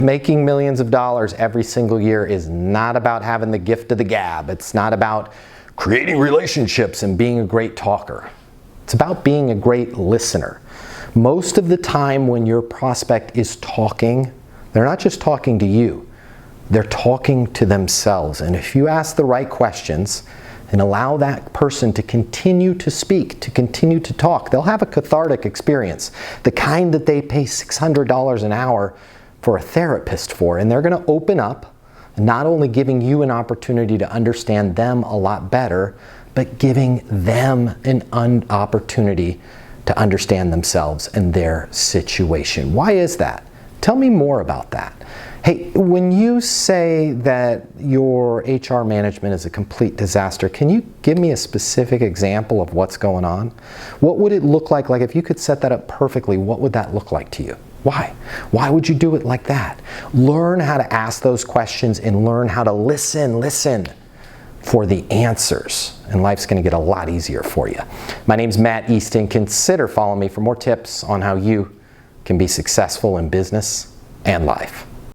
Making millions of dollars every single year is not about having the gift of the gab. It's not about creating relationships and being a great talker. It's about being a great listener. Most of the time when your prospect is talking, they're not just talking to you, they're talking to themselves. And if you ask the right questions and allow that person to continue to speak, to continue to talk, they'll have a cathartic experience, the kind that they pay $600 an hour for a therapist for. And they're going to open up, not only giving you an opportunity to understand them a lot better, but giving them an opportunity to understand themselves and their situation. Why is that? Tell me more about that. Hey, when you say that your HR management is a complete disaster, can you give me a specific example of what's going on? What would it look like? Like if you could set that up perfectly, what would that look like to you? Why? Why would you do it like that? Learn how to ask those questions and learn how to listen for the answers. And life's going to get a lot easier for you. My name's Matt Easton. Consider following me for more tips on how you can be successful in business and life.